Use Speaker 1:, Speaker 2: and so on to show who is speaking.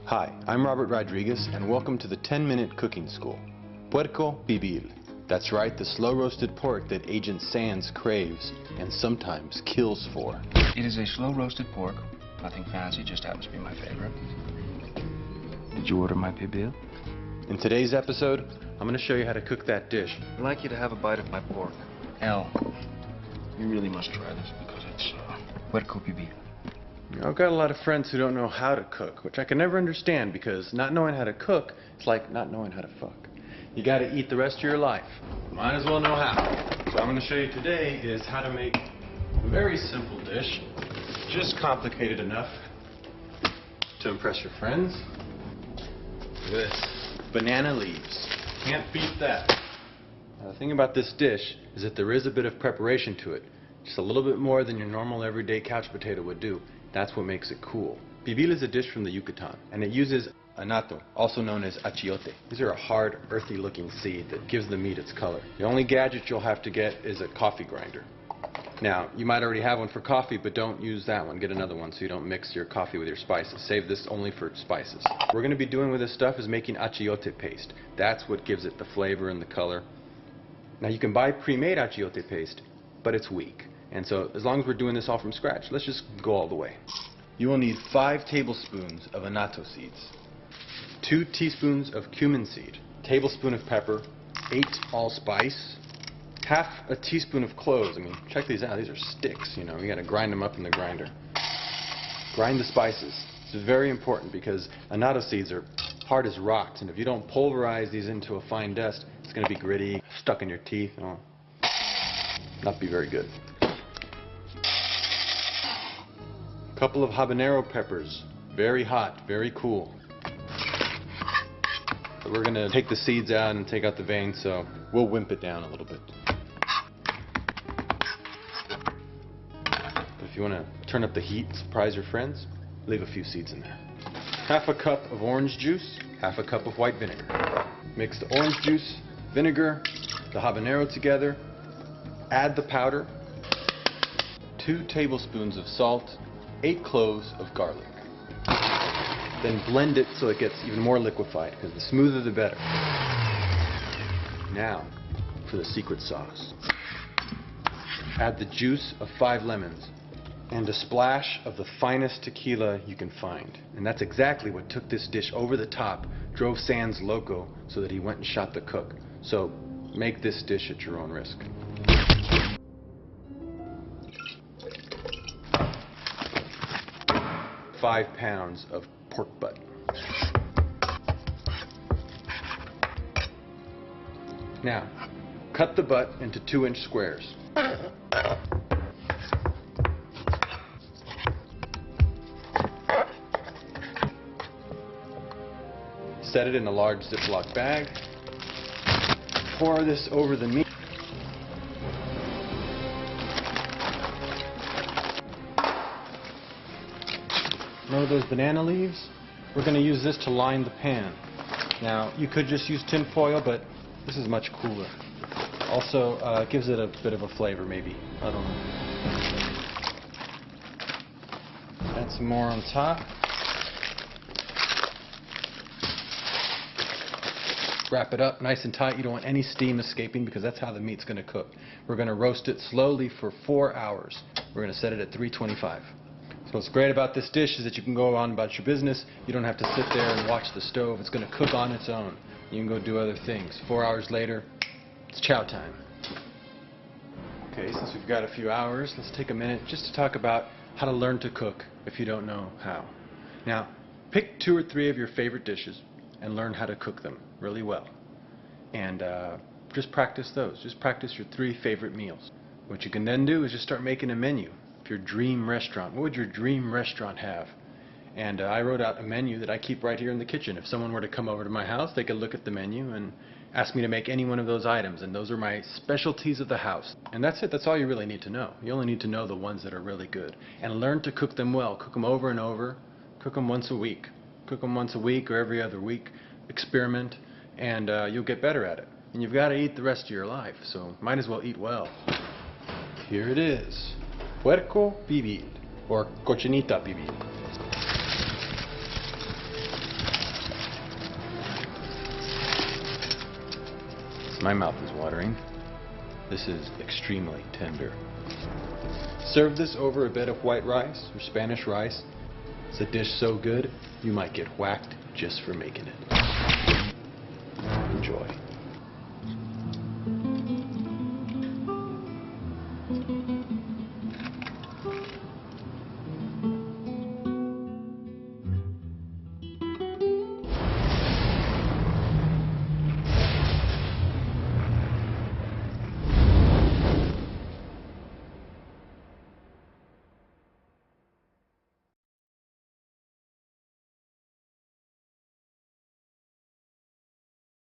Speaker 1: Hi, I'm Robert Rodriguez, and welcome to the 10-Minute Cooking School. Puerco Pibil. That's right, the slow-roasted pork that Agent Sands craves and sometimes kills for.
Speaker 2: It is a slow-roasted pork. Nothing fancy, just happens to be my favorite. Did you order my pibil?
Speaker 1: In today's episode, I'm going to show you how to cook that dish.
Speaker 2: I'd like you to have a bite of my pork. Al, you really must try this because it's Puerco Pibil.
Speaker 1: I've got a lot of friends who don't know how to cook, which I can never understand because not knowing how to cook is like not knowing how to fuck. You got to eat the rest of your life. Might as well know how. So I'm going to show you today is how to make a very simple dish, just complicated enough to impress your friends. Look at this. Banana leaves. Can't beat that. Now, the thing about this dish is that there is a bit of preparation to it. Just a little bit more than your normal everyday couch potato would do. That's what makes it cool. Pibil is a dish from the Yucatan, and it uses anato, also known as achiote. These are a hard, earthy looking seed that gives the meat its color. The only gadget you'll have to get is a coffee grinder. Now, you might already have one for coffee, but don't use that one. Get another one so you don't mix your coffee with your spices. Save this only for spices. What we're going to be doing with this stuff is making achiote paste. That's what gives it the flavor and the color. Now, you can buy pre-made achiote paste, but it's weak. And so, as long as we're doing this all from scratch, let's just go all the way. You will need 5 tablespoons of anato seeds, 2 teaspoons of cumin seed, tablespoon of pepper, 8 allspice, half a teaspoon of cloves. I mean, check these out. These are sticks, you know. You got to grind them up in the grinder. Grind the spices. This is very important because anato seeds are hard as rocks, and if you don't pulverize these into a fine dust, it's going to be gritty, stuck in your teeth. Oh, not be very good. Couple of habanero peppers, very hot, very cool. But we're going to take the seeds out and take out the veins, so we'll wimp it down a little bit. But if you want to turn up the heat and surprise your friends, leave a few seeds in there. Half a cup of orange juice, half a cup of white vinegar. Mix the orange juice, vinegar, the habanero together, add the powder, 2 tablespoons of salt, 8 cloves of garlic. Then blend it so it gets even more liquefied, because the smoother the better. Now, for the secret sauce. Add the juice of 5 lemons and a splash of the finest tequila you can find. And that's exactly what took this dish over the top, drove Sands loco so that he went and shot the cook. So make this dish at your own risk. Five pounds of pork butt. Now, cut the butt into 2-inch squares. Set it in a large Ziploc bag. Pour this over the meat. Know those banana leaves? We're going to use this to line the pan. Now, you could just use tin foil, but this is much cooler. Also, it gives it a bit of a flavor, maybe. I don't know. Add some more on top. Wrap it up nice and tight. You don't want any steam escaping because that's how the meat's going to cook. We're going to roast it slowly for 4 hours. We're going to set it at 325. So what's great about this dish is that you can go on about your business. You don't have to sit there and watch the stove. It's going to cook on its own. You can go do other things. 4 hours later, it's chow time. Okay, since we've got a few hours, let's take a minute just to talk about how to learn to cook if you don't know how. Now, pick 2 or 3 of your favorite dishes and learn how to cook them really well. And just practice those. Just practice your 3 favorite meals. What you can then do is just start making a menu. Your dream restaurant. What would your dream restaurant have? And I wrote out a menu that I keep right here in the kitchen. If someone were to come over to my house, they could look at the menu and ask me to make any one of those items. And those are my specialties of the house. And that's it. That's all you really need to know. You only need to know the ones that are really good. And learn to cook them well. Cook them over and over. Cook them once a week. Cook them once a week or every other week. Experiment. And you'll get better at it. And you've got to eat the rest of your life. So might as well eat well. Here it is. Puerco Pibil, or cochinita pibil. My mouth is watering. This is extremely tender. Serve this over a bed of white rice or Spanish rice. It's a dish so good, you might get whacked just for making it. Enjoy.